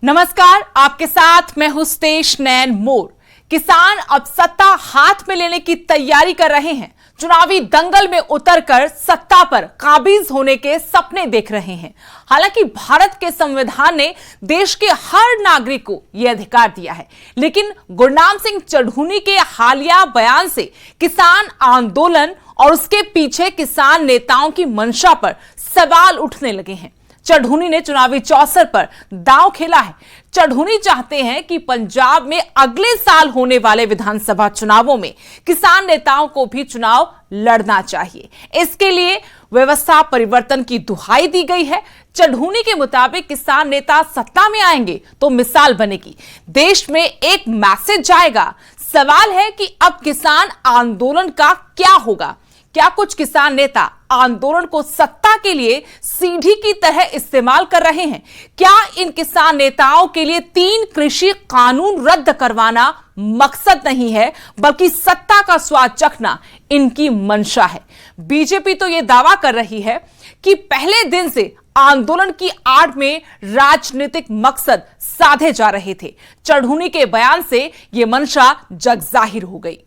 नमस्कार, आपके साथ मैं हूं स्टेश नैन मोर। किसान अब सत्ता हाथ में लेने की तैयारी कर रहे हैं। चुनावी दंगल में उतरकर सत्ता पर काबिज होने के सपने देख रहे हैं। हालांकि भारत के संविधान ने देश के हर नागरिक को यह अधिकार दिया है, लेकिन गुरनाम सिंह चढ़ूनी के हालिया बयान से किसान आंदोलन और उसके पीछे किसान नेताओं की मंशा पर सवाल उठने लगे हैं। चढ़ूनी ने चुनावी चौसर पर दांव खेला है। चढ़ूनी चाहते हैं कि पंजाब में अगले साल होने वाले विधानसभा चुनावों में किसान नेताओं को भी चुनाव लड़ना चाहिए। इसके लिए व्यवस्था परिवर्तन की दुहाई दी गई है। चढ़ूनी के मुताबिक किसान नेता सत्ता में आएंगे तो मिसाल बनेगी, देश में एक मैसेज जाएगा। सवाल है कि अब किसान आंदोलन का क्या होगा? क्या कुछ किसान नेता आंदोलन को सत्ता के लिए सीढ़ी की तरह इस्तेमाल कर रहे हैं? क्या इन किसान नेताओं के लिए 3 कृषि कानून रद्द करवाना मकसद नहीं है, बल्कि सत्ता का स्वाद चखना इनकी मंशा है? बीजेपी तो यह दावा कर रही है कि पहले दिन से आंदोलन की आड़ में राजनीतिक मकसद साधे जा रहे थे। चढ़ूनी के बयान से यह मंशा जगजाहिर हो गई।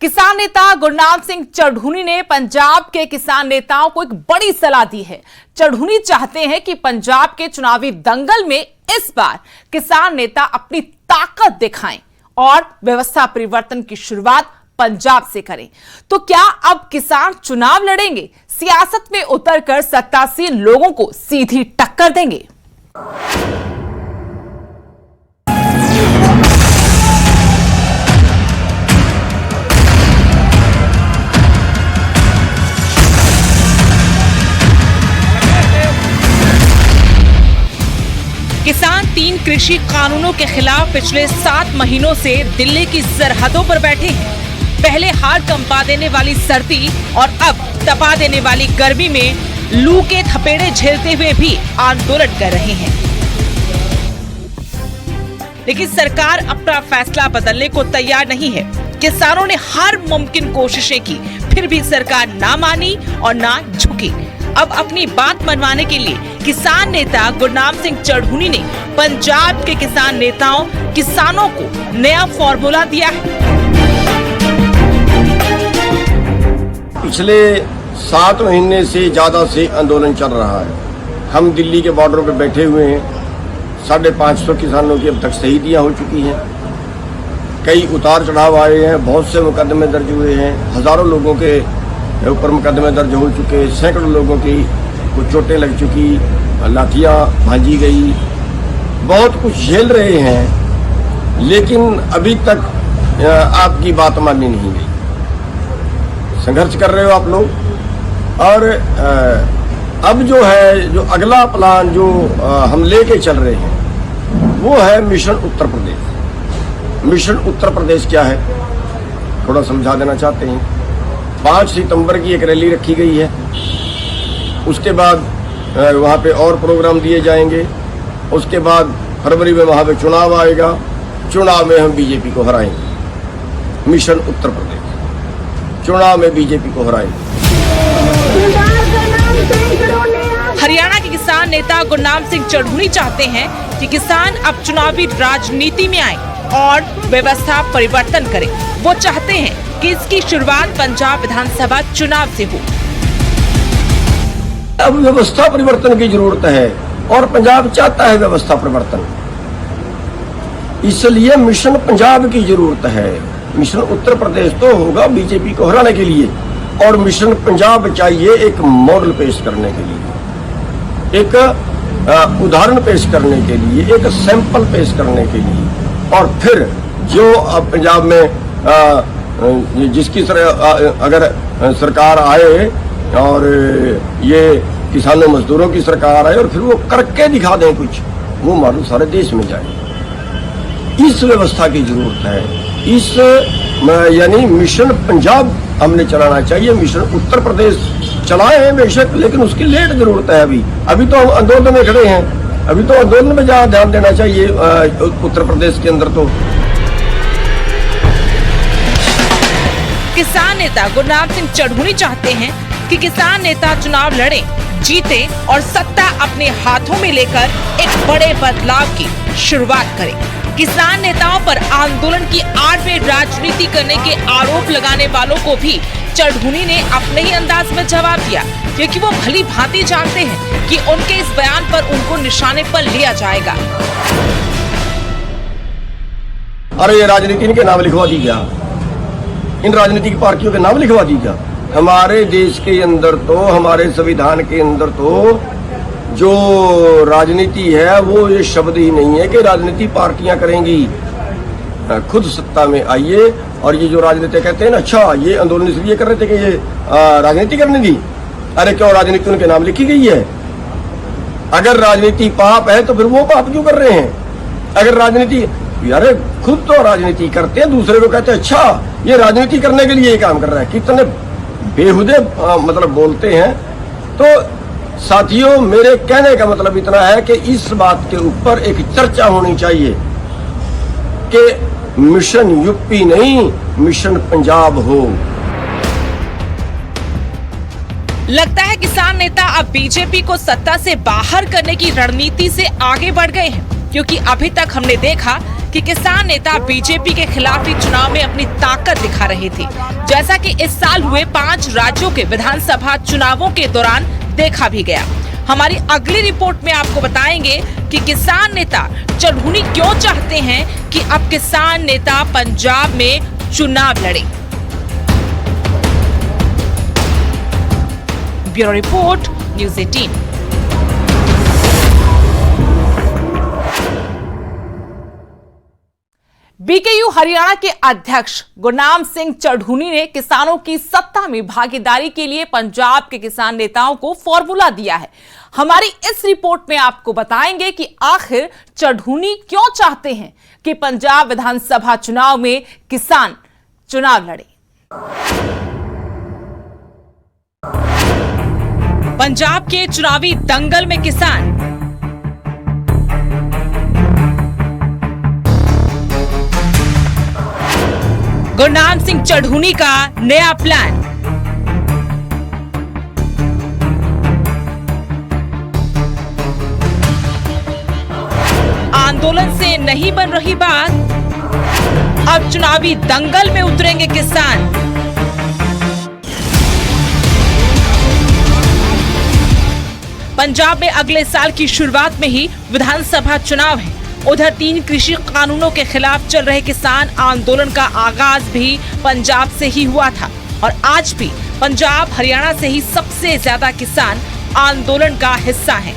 किसान नेता गुरनाम सिंह चढ़ूनी ने पंजाब के किसान नेताओं को एक बड़ी सलाह दी है। चढ़ूनी चाहते हैं कि पंजाब के चुनावी दंगल में इस बार किसान नेता अपनी ताकत दिखाएं और व्यवस्था परिवर्तन की शुरुआत पंजाब से करें। तो क्या अब किसान चुनाव लड़ेंगे? सियासत में उतरकर सत्तासीन लोगों को सीधी टक्कर देंगे? किसान 3 कृषि कानूनों के खिलाफ पिछले 7 महीनों से दिल्ली की सरहदों पर बैठे हैं। पहले हाड़ कंपा देने वाली सर्दी और अब तपा देने वाली गर्मी में लू के थपेड़े झेलते हुए भी आंदोलन कर रहे हैं। लेकिन सरकार अपना फैसला बदलने को तैयार नहीं है। किसानों ने हर मुमकिन कोशिशें की, फिर भी सरकार ना मानी और ना झुकी। अब अपनी बात मनवाने के लिए किसान नेता गुरनाम सिंह चढ़ूनी ने पंजाब के किसान नेताओं किसानों को नया फॉर्मूला दिया है। पिछले 7 महीने से ज्यादा से आंदोलन चल रहा है। हम दिल्ली के बॉर्डर पर बैठे हुए हैं। 550 किसानों की अब तक शहीदियां हो चुकी हैं। कई उतार चढ़ाव आए हैं। बहुत से मुकदमे दर्ज हुए हैं। हजारों लोगों के ऊपर मुकदमे दर्ज हो चुके। सैकड़ों लोगों की कुछ चोटें लग चुकी, लाठियां भांजी गई, बहुत कुछ झेल रहे हैं, लेकिन अभी तक आपकी बात मानी नहीं गई। संघर्ष कर रहे हो आप लोग। और अब जो है, जो अगला प्लान जो हम लेके चल रहे हैं, वो है मिशन उत्तर प्रदेश। मिशन उत्तर प्रदेश क्या है, थोड़ा समझा देना चाहते हैं। 5 सितंबर की एक रैली रखी गई है। उसके बाद वहाँ पे और प्रोग्राम दिए जाएंगे। उसके बाद फरवरी में वहाँ पे चुनाव आएगा। चुनाव में हम बीजेपी को हराएंगे। मिशन उत्तर प्रदेश, चुनाव में बीजेपी को हराएंगे। हरियाणा के किसान नेता गुरनाम सिंह चढ़ूनी चाहते हैं कि किसान अब चुनावी राजनीति में आए और व्यवस्था परिवर्तन करें। वो चाहते हैं कि इसकी शुरुआत पंजाब विधानसभा चुनाव से हो। अब व्यवस्था परिवर्तन की जरूरत है और पंजाब चाहता है व्यवस्था परिवर्तन, इसलिए मिशन पंजाब की जरूरत है। मिशन उत्तर प्रदेश तो होगा बीजेपी को हराने के लिए, और मिशन पंजाब चाहिए एक मॉडल पेश करने के लिए, एक उदाहरण पेश करने के लिए, एक सैंपल पेश करने के लिए। और फिर जो पंजाब में जिसकी अगर सरकार आए और ये किसानों मजदूरों की सरकार आए और फिर वो करके दिखा दें कुछ, वो मॉडल सारे देश में जाए। इस व्यवस्था की जरूरत है। इस यानी मिशन पंजाब हमने चलाना चाहिए। मिशन उत्तर प्रदेश चलाए हैं बेशक, लेकिन उसकी लेट जरूरत है। अभी तो हम आंदोलन में खड़े हैं। अभी तो आंदोलन में जहाँ ध्यान देना चाहिए उत्तर प्रदेश के अंदर तो। किसान नेता गुरनाम सिंह चढ़ूनी चाहते हैं कि किसान नेता चुनाव लड़े, जीते और सत्ता अपने हाथों में लेकर एक बड़े बदलाव की शुरुआत करें। किसान नेताओं पर आंदोलन की आड़ में राजनीति करने के आरोप लगाने वालों को भी चढ़ूनी ने अपने ही अंदाज में जवाब दिया, क्योंकि वो भली भांति जानते हैं कि उनके इस बयान पर उनको निशाने पर लिया जाएगा। अरे ये राजनीति इनके नाम लिखवा दी क्या? इन राजनीतिक पार्टियों के नाम लिखवा दी क्या? हमारे देश के अंदर तो, हमारे संविधान के अंदर तो जो राजनीति है वो ये शब्द ही नहीं है कि राजनीति पार्टियां करेंगी। खुद सत्ता में आइए और ये जो राजनीति कहते हैं ना, अच्छा ये आंदोलन इसलिए कर रहे थे कि ये राजनीति करने दी। अरे क्यों राजनीति उनके नाम लिखी गई है? अगर राजनीति पाप है तो फिर वो पाप क्यों कर रहे हैं? अगर राजनीति, यार खुद तो राजनीति करते हैं, दूसरे को कहते हैं अच्छा ये राजनीति करने के लिए ये काम कर रहा है। कितने बेहुदे मतलब बोलते हैं। तो साथियों, मेरे कहने का मतलब इतना है कि इस बात के ऊपर एक चर्चा होनी चाहिए कि मिशन यूपी नहीं, मिशन पंजाब हो। लगता है किसान नेता अब बीजेपी को सत्ता से बाहर करने की रणनीति से आगे बढ़ गए हैं, क्योंकि अभी तक हमने देखा कि किसान नेता बीजेपी के खिलाफ ही चुनाव में अपनी ताकत दिखा रहे थे, जैसा कि इस साल हुए 5 राज्यों के विधानसभा चुनावों के दौरान देखा भी गया। हमारी अगली रिपोर्ट में आपको बताएंगे कि किसान नेता चढ़ूनी क्यों चाहते हैं कि अब किसान नेता पंजाब में चुनाव लड़े। Bureau report, news 18। BKU Haryana के अध्यक्ष गुरनाम सिंह चढ़ूनी ने किसानों की सत्ता में भागीदारी के लिए पंजाब के किसान नेताओं को फॉर्मूला दिया है। हमारी इस रिपोर्ट में आपको बताएंगे कि आखिर चढ़ूनी क्यों चाहते हैं कि पंजाब विधानसभा चुनाव में किसान चुनाव लड़े। पंजाब के चुनावी दंगल में किसान, गुरनाम सिंह चढ़ूनी का नया प्लान। आंदोलन से नहीं बन रही बात, अब चुनावी दंगल में उतरेंगे किसान। पंजाब में अगले साल की शुरुआत में ही विधानसभा चुनाव है। उधर 3 कृषि कानूनों के खिलाफ चल रहे किसान आंदोलन का आगाज भी पंजाब से ही हुआ था और आज भी पंजाब हरियाणा से ही सबसे ज्यादा किसान आंदोलन का हिस्सा हैं।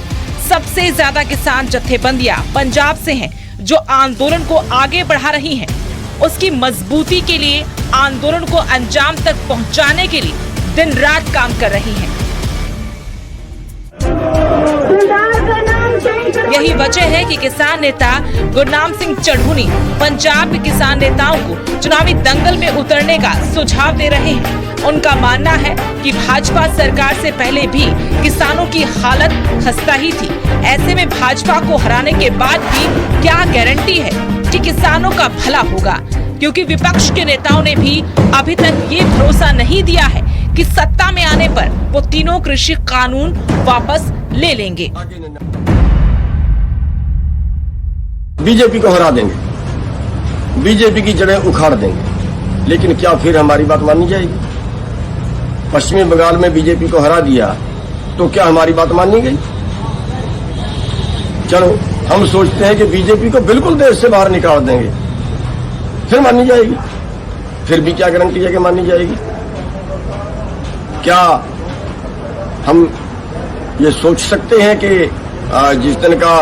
सबसे ज्यादा किसान जत्थेबंदियां पंजाब से हैं जो आंदोलन को आगे बढ़ा रही हैं। उसकी मजबूती के लिए, आंदोलन को अंजाम तक पहुंचाने के लिए दिन रात काम कर रही हैं। यही वजह है कि किसान नेता गुरनाम सिंह चढ़ूनी पंजाब के किसान नेताओं को चुनावी दंगल में उतरने का सुझाव दे रहे हैं। उनका मानना है कि भाजपा सरकार से पहले भी किसानों की हालत खस्ता ही थी। ऐसे में भाजपा को हराने के बाद भी क्या गारंटी है कि किसानों का भला होगा, क्योंकि विपक्ष के नेताओं ने भी अभी तक ये भरोसा नहीं दिया है कि सत्ता में आने पर वो तीनों कृषि कानून वापस ले लेंगे। बीजेपी को हरा देंगे, बीजेपी की जड़ें उखाड़ देंगे, लेकिन क्या फिर हमारी बात मानी जाएगी? पश्चिमी बंगाल में बीजेपी को हरा दिया तो क्या हमारी बात मानी गई? चलो हम सोचते हैं कि बीजेपी को बिल्कुल देश से बाहर निकाल देंगे, फिर मानी जाएगी। फिर भी क्या गारंटी है कि मानी जाएगी? क्या हम ये सोच सकते हैं कि जिस दिन का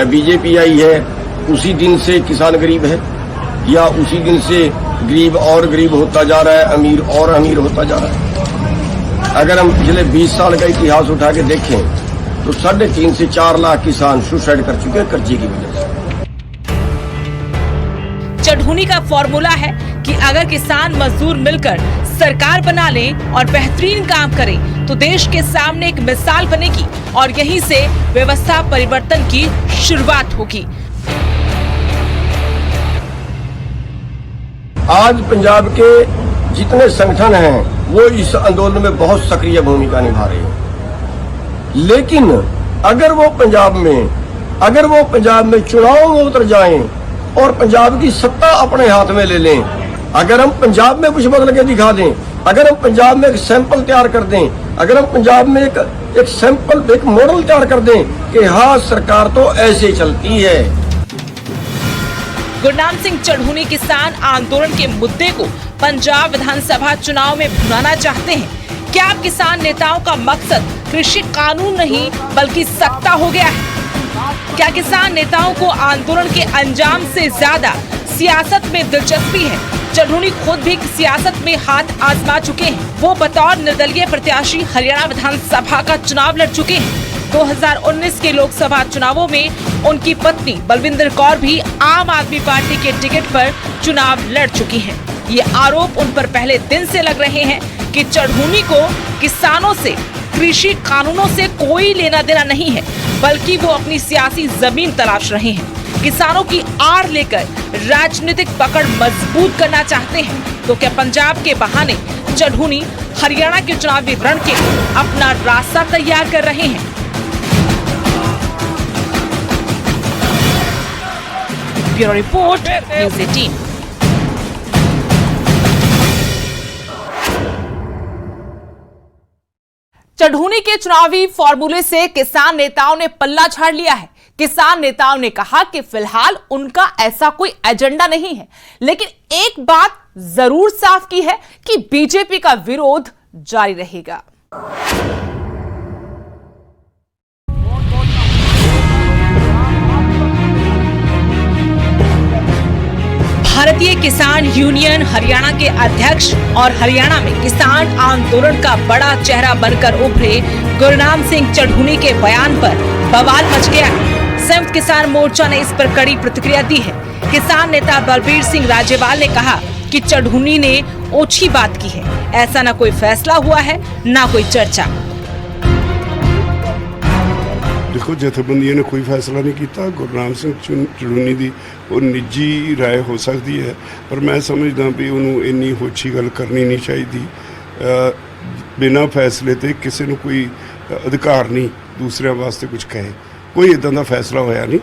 बीजेपी आई है उसी दिन से किसान गरीब है, या उसी दिन से गरीब और गरीब होता जा रहा है, अमीर और अमीर होता जा रहा है? अगर हम पिछले 20 साल का इतिहास उठा के देखें तो 3.5 से 4 लाख किसान सुसाइड कर चुके हैं कर्जे की वजह से। चढ़ूनी का फॉर्मूला है कि अगर किसान मजदूर मिलकर सरकार बना लें और बेहतरीन काम करें तो देश के सामने एक मिसाल बनेगी और यहीं से व्यवस्था परिवर्तन की शुरुआत होगी। आज पंजाब के जितने संगठन हैं वो इस आंदोलन में बहुत सक्रिय भूमिका निभा रहे हैं, लेकिन अगर वो पंजाब में चुनाव में उतर जाएं और पंजाब की सत्ता अपने हाथ में ले लें, अगर हम पंजाब में कुछ बदल के दिखा दें, अगर हम पंजाब में एक सैंपल तैयार कर दें, अगर हम पंजाब में एक सैंपल एक मॉडल तैयार कर दें कि हाँ सरकार तो ऐसे चलती है। गुरनाम सिंह चढ़ूनी किसान आंदोलन के मुद्दे को पंजाब विधानसभा चुनाव में भुनाना चाहते हैं। क्या अब किसान नेताओं का मकसद कृषि कानून नहीं बल्कि सत्ता हो गया है? क्या किसान नेताओं को आंदोलन के अंजाम से ज्यादा सियासत में दिलचस्पी है? चढ़ूनी खुद भी सियासत में हाथ आजमा चुके हैं। वो बतौर निर्दलीय प्रत्याशी हरियाणा विधानसभा का चुनाव लड़ चुके हैं। 2019 के लोकसभा चुनावों में उनकी पत्नी बलविंदर कौर भी आम आदमी पार्टी के टिकट पर चुनाव लड़ चुकी हैं। ये आरोप उन पर पहले दिन से लग रहे हैं कि चढ़ूनी को किसानों से, कृषि कानूनों से कोई लेना देना नहीं है, बल्कि वो अपनी सियासी जमीन तलाश रहे हैं। किसानों की आड़ लेकर राजनीतिक पकड़ मजबूत करना चाहते हैं। तो क्या पंजाब के बहाने चढ़ूनी हरियाणा के चुनावी रण के अपना रास्ता तैयार कर रहे हैं? Bureau report, news 18। चढ़ूनी के चुनावी फॉर्मूले से किसान नेताओं ने पल्ला झाड़ लिया है। किसान नेताओं ने कहा कि फिलहाल उनका ऐसा कोई एजेंडा नहीं है, लेकिन एक बात जरूर साफ की है कि बीजेपी का विरोध जारी रहेगा। भारतीय किसान यूनियन हरियाणा के अध्यक्ष और हरियाणा में किसान आंदोलन का बड़ा चेहरा बनकर उभरे गुरनाम सिंह चढ़ूनी के बयान पर बवाल मच गया है। संयुक्त किसान मोर्चा ने इस पर कड़ी प्रतिक्रिया दी है। किसान नेता बलबीर सिंह राजेवाल ने कहा कि चढ़ूनी ने ओछी बात की है। ऐसा न कोई फैसला हुआ है, न कोई चर्चा। देखो, जथेबंदियों ने कोई फैसला नहीं किया। गुरनाम सिंह चढ़ूनी की वो निजी राय हो सकती है, पर मैं समझदा भी उन्होंने इन्नी होछी गल करनी नहीं चाहिए। बिना फैसले ते किसी को कोई अधिकार नहीं दूसरे वास्ते कुछ कहे। कोई इदां दा फैसला होया नहीं,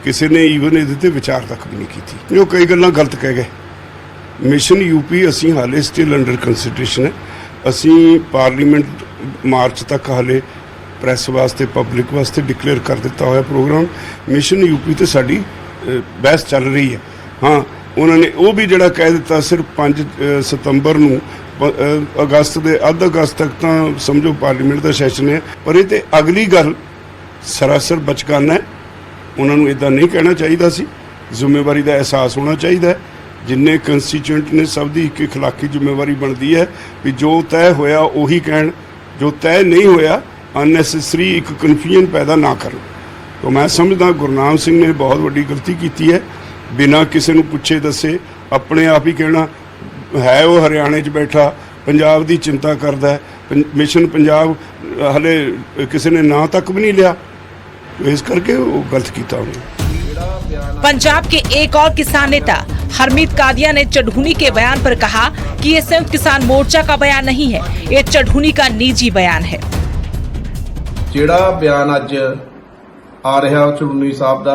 किसी ने ईवन ये विचार तक भी नहीं की। जो कई गल्लां गलत कह गए। मिशन यूपी असी हाले स्टिल अंडर कंसिडरेशन है। असी पार्लीमेंट मार्च तक हाले प्रैस वास्ते पब्लिक वास्ते डिक्लेयर कर दिता हुआ प्रोग्राम। मिशन यूपी तो साड़ी बहस चल रही है। हाँ, उन्होंने वो भी जड़ा कह दिता सिर्फ 5 सितंबर नूं अगस्त के अगस्त तक तो समझो पार्लीमेंट का सैशन है, पर ये अगली गल सरासर बचकाना है। उन्होंने इदा नहीं कहना चाहिए सी। जिम्मेवारी का एहसास होना चाहिए। जिन्ने कंस्टीट्यूएंट ने सब की एक इखलाकी जिम्मेवारी बनती है भी जो तय होया उही कहन, जो तय नहीं होया अननैसेसरी एक कन्फ्यूजन पैदा ना करो। तो मैं समझदा गुरनाम सिंह ने बहुत बड़ी गलती की है। बिना किसी को पूछे दसे अपने आप ही कहना है वो हरियाणे च बैठा पंजाब की चिंता करता है। मिशन पंजाब हले किसी ने ना तक भी नहीं लिया, तो इस करके वो गलत किया उन्होंने। पंजाब के एक और किसान नेता हरमीत कादिया ने चढ़ूनी के बयान पर कहा कि ये संयुक्त किसान मोर्चा का बयान नहीं है, ये चढ़ूनी का निजी बयान है। ਜਿਹੜਾ ਬਿਆਨ ਅੱਜ ਆ ਰਿਹਾ ਚੜੂਨੀ ਸਾਹਿਬ ਦਾ,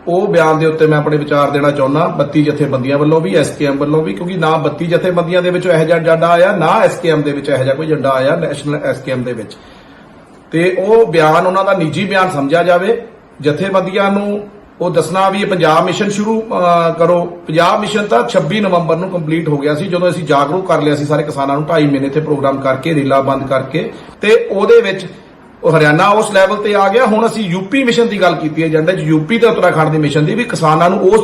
ਉਹ ਬਿਆਨ ਦੇ ਉੱਤੇ ਮੈਂ ਆਪਣੇ ਵਿਚਾਰ ਦੇਣਾ ਚਾਹੁੰਦਾ 32 ਜਥੇਬੰਦੀਆਂ ਵੱਲੋਂ ਵੀ, ਐਸਕੇਐਮ ਵੱਲੋਂ ਵੀ, ਕਿਉਂਕਿ ਨਾ 32 ਜਥੇਬੰਦੀਆਂ ਦੇ ਵਿੱਚ ਇਹੋ ਜਿਹਾ ਏਜੰਡਾ ਆਇਆ, ਨਾ ਐਸਕੇਐਮ ਦੇ ਵਿੱਚ ਇਹੋ ਜਿਹਾ ਕੋਈ ਏਜੰਡਾ ਆਇਆ ਨੈਸ਼ਨਲ ਐਸਕੇਐਮ ਦੇ ਵਿੱਚ। ਤੇ ਉਹ ਬਿਆਨ ਉਹਨਾਂ ਦਾ ਨਿੱਜੀ ਬਿਆਨ ਸਮਝਿਆ ਜਾਵੇ। ਜਥੇਬੰਦੀਆਂ ਨੂੰ ਉਹ ਦੱਸਣਾ ਵੀ ਇਹ ਪੰਜਾਬ ਮਿਸ਼ਨ ਸ਼ੁਰੂ ਕਰੋ। ਪੰਜਾਬ ਮਿਸ਼ਨ ਤਾਂ 26 ਨਵੰਬਰ ਨੂੰ ਕੰਪਲੀਟ ਹੋ ਗਿਆ ਸੀ, ਜਦੋਂ ਅਸੀਂ ਜਾਗਰੂਕ ਕਰ ਲਿਆ ਸੀ ਸਾਰੇ ਕਿਸਾਨਾਂ ਨੂੰ 2.5 ਮਹੀਨੇ ਤੇ ਪ੍ਰੋਗਰਾਮ ਕਰਕੇ ਰੇਲਾ ਬੰਦ ਕਰਕੇ, ਤੇ ਉਹਦੇ ਵਿੱਚ हरियाणा उस लैवल ते आ गया। हुण असीं यूपी मिशन की गल कीती है, एजेंडे च यूपी ते उत्तराखंड की मिशन की भी किसानों को उस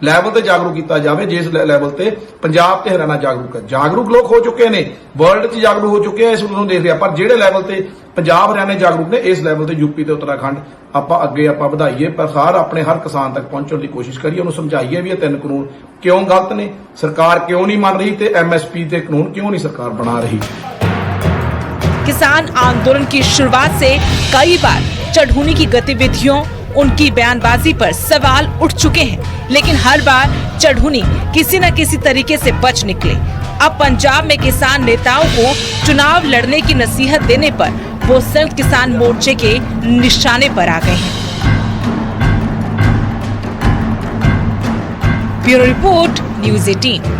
लैवल ते जागरूक किया जाए जिस लैवल ते पंजाब ते हरियाणा जागरूक है। जागरूक लोग हो चुके हैं, वर्ल्ड च जागरूक हो चुके हैं, इस नूं देख रहे। पर जिहड़े लैवल ते पंजाब हरियाणा जागरूक ने, इस लैवल ते यूपी ते उत्तराखंड आपां अगे आपां वधाईए, पर अपने हर किसान तक पहुंचने की कोशिश करिए, उन्होंने समझाइए भी ये 3 कानून क्यों गलत ने, सरकार क्यों नहीं मान रही, ते MSP ते कानून क्यों नहीं सरकार बना रही। किसान आंदोलन की शुरुआत से कई बार चढ़ूनी की गतिविधियों, उनकी बयानबाजी पर सवाल उठ चुके हैं, लेकिन हर बार चढ़ूनी किसी न किसी तरीके से बच निकले। अब पंजाब में किसान नेताओं को चुनाव लड़ने की नसीहत देने पर वो संयुक्त किसान मोर्चे के निशाने पर आ गए हैं। Bureau report, news 18।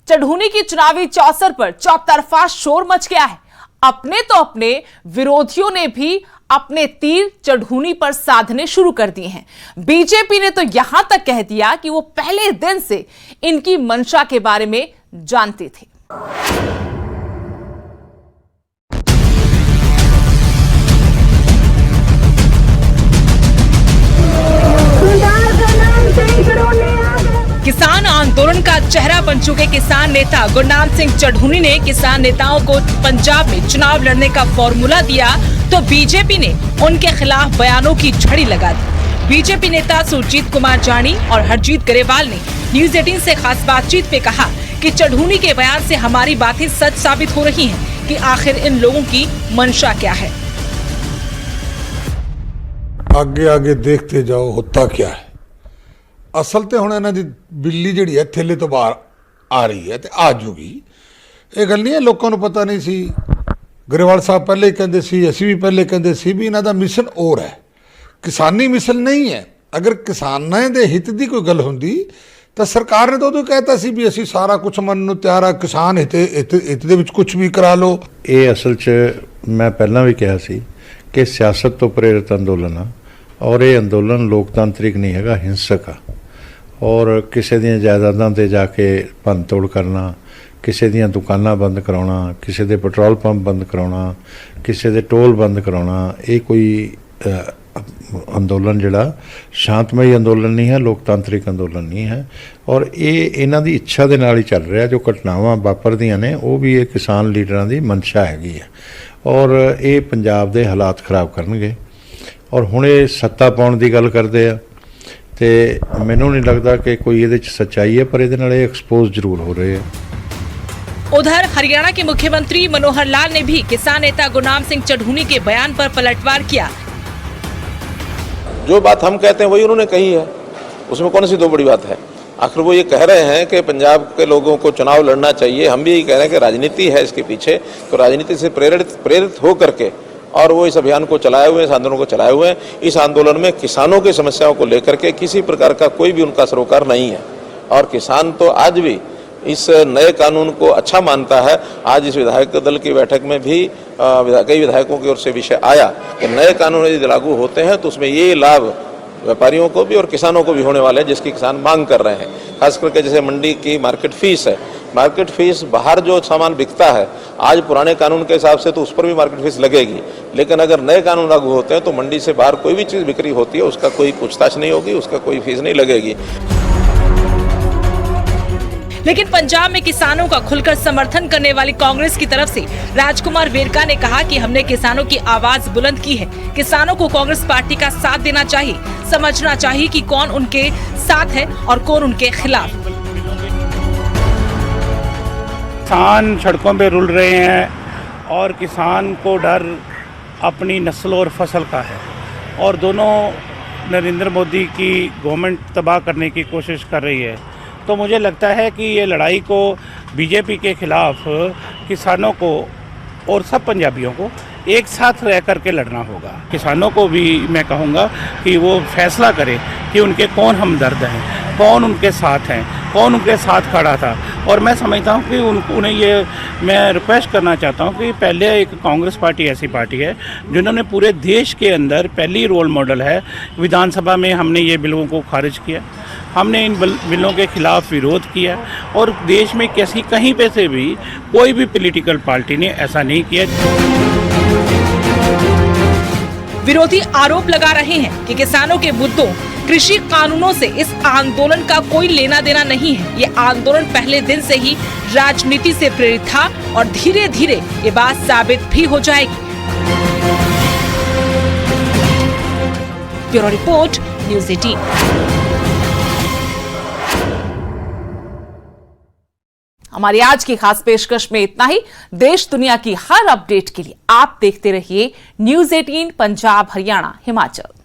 चढ़ूनी की चुनावी चौसर पर चौतरफा शोर मच गया है। अपने तो अपने विरोधियों ने भी अपने तीर चढ़ूनी पर साधने शुरू कर दिए हैं। बीजेपी ने तो यहां तक कह दिया कि वो पहले दिन से इनकी मंशा के बारे में जानते थे। किसान आंदोलन का चेहरा बन चुके किसान नेता गुरनाम सिंह चढ़ूनी ने किसान नेताओं को पंजाब में चुनाव लड़ने का फॉर्मूला दिया तो बीजेपी ने उनके खिलाफ बयानों की झड़ी लगा दी। बीजेपी नेता सुरजीत कुमार जानी और हरजीत गरेवाल ने न्यूज़ 18 से खास बातचीत में कहा कि चढ़ूनी के बयान से हमारी बातें सच साबित हो रही हैं कि आखिर इन लोगों की मंशा क्या है। आगे आगे देखते जाओ होता क्या है। असल तो हुण इन्हां दी बिल्ली जिहड़ी है थैले तो बाहर आ रही है ते आ जूगी। ये गल नहीं है लोगों को पता नहीं सी। गरेवाल साहब पहले कहते सी, असीं भी पहले कहते सी भी इन्हां दा मिशन और है, किसानी मिशन नहीं है। अगर किसानां दे हित दी कोई गल हुंदी तो सरकार ने तो उदों कहता सी भी असीं सारा कुछ मनण नूं तैयार आ, किसान हित दे विच कुछ भी करा लो। ये असल च मैं पहलां भी कहा सी कि सियासत तो प्रेरित अंदोलन आ और ये अंदोलन लोकतांत्रिक नहीं हैगा, हिंसक आ। और किसी दी जायदादां ते जाके भंन तोड़ करना, किसी दी दुकानां बंद कराउणा, किसी दे पेट्रोल पंप बंद कराउणा, किसी दे टोल बंद कराउणा, ये कोई अंदोलन जिहड़ा शांतमई अंदोलन नहीं है, लोकतांत्रिक अंदोलन नहीं है। और ये इन्हां दी इच्छा दे नाल ही चल रहा। जो घटनावां वापरदियां ने वो भी ये किसान लीडरां दी मंशा हैगी है और ये पंजाब दे हालात खराब करनगे। और हुण ये सत्ता पाउण दी गल करदे आ ते मैनूं नहीं लगता कि कोई इहदे च सच्चाई है, पर इहदे नाल एक्सपोज जरूर हो रहे हैं। उधर हरियाणा के मुख्यमंत्री मनोहर लाल ने भी किसान नेता गुरनाम सिंह चढ़ूनी के बयान पर पलटवार किया। जो बात हम कहते हैं वही उन्होंने कही है, उसमें कौन सी दो बड़ी बात है। आखिर वो ये कह रहे हैं कि पंजाब के लोगों को चुनाव लड़ना चाहिए, हम भी यही कह रहे हैं कि राजनीति है इसके पीछे, तो राजनीति से प्रेरित हो करके और वो इस अभियान को चलाए हुए हैं, इस आंदोलन को चलाए हुए हैं। इस आंदोलन में किसानों की समस्याओं को लेकर के किसी प्रकार का कोई भी उनका सरोकार नहीं है और किसान तो आज भी इस नए कानून को अच्छा मानता है। आज इस विधायक दल की बैठक में भी कई विधायकों की ओर से विषय आया कि नए कानून यदि लागू होते हैं तो उसमें ये लाभ व्यापारियों को भी और किसानों को भी होने वाले हैं, जिसकी किसान मांग कर रहे हैं। खास करके जैसे मंडी की मार्केट फीस है, मार्केट फीस बाहर जो सामान बिकता है आज पुराने कानून के हिसाब से तो उस पर भी मार्केट फीस लगेगी, लेकिन अगर नए कानून लागू होते हैं तो मंडी से बाहर कोई भी चीज़ बिक्री होती है उसका कोई पूछताछ नहीं होगी, उसका कोई फीस नहीं लगेगी। लेकिन पंजाब में किसानों का खुलकर समर्थन करने वाली कांग्रेस की तरफ से राजकुमार वेरका ने कहा कि हमने किसानों की आवाज बुलंद की है। किसानों को कांग्रेस पार्टी का साथ देना चाहिए, समझना चाहिए कि कौन उनके साथ है और कौन उनके खिलाफ। किसान सड़कों पे रुल रहे हैं और किसान को डर अपनी नस्ल और फसल का है और दोनों नरेंद्र मोदी की गवर्नमेंट तबाह करने की कोशिश कर रही है। तो मुझे लगता है कि ये लड़ाई को बीजेपी के खिलाफ किसानों को और सब पंजाबियों को एक साथ रह कर के लड़ना होगा। किसानों को भी मैं कहूँगा कि वो फैसला करें कि उनके कौन हमदर्द हैं, कौन उनके साथ हैं, कौन उनके साथ खड़ा था। और मैं समझता हूँ कि उन्हें ये मैं रिक्वेस्ट करना चाहता हूँ कि पहले एक कांग्रेस पार्टी ऐसी पार्टी है जिन्होंने पूरे देश के अंदर पहली रोल मॉडल है। विधानसभा में हमने ये बिलों को खारिज किया, हमने इन बिलों के खिलाफ विरोध किया और देश में कैसी कहीं पे से भी कोई भी पॉलिटिकल पार्टी ने ऐसा नहीं किया। विरोधी आरोप लगा रहे हैं कि किसानों के मुद्दों, कृषि कानूनों से इस आंदोलन का कोई लेना देना नहीं है। ये आंदोलन पहले दिन से ही राजनीति से प्रेरित था और धीरे धीरे ये बात साबित भी हो जाएगी। Bureau report, news 18। हमारी आज की खास पेशकश में इतना ही। देश दुनिया की हर अपडेट के लिए आप देखते रहिए News 18 पंजाब, हरियाणा, हिमाचल।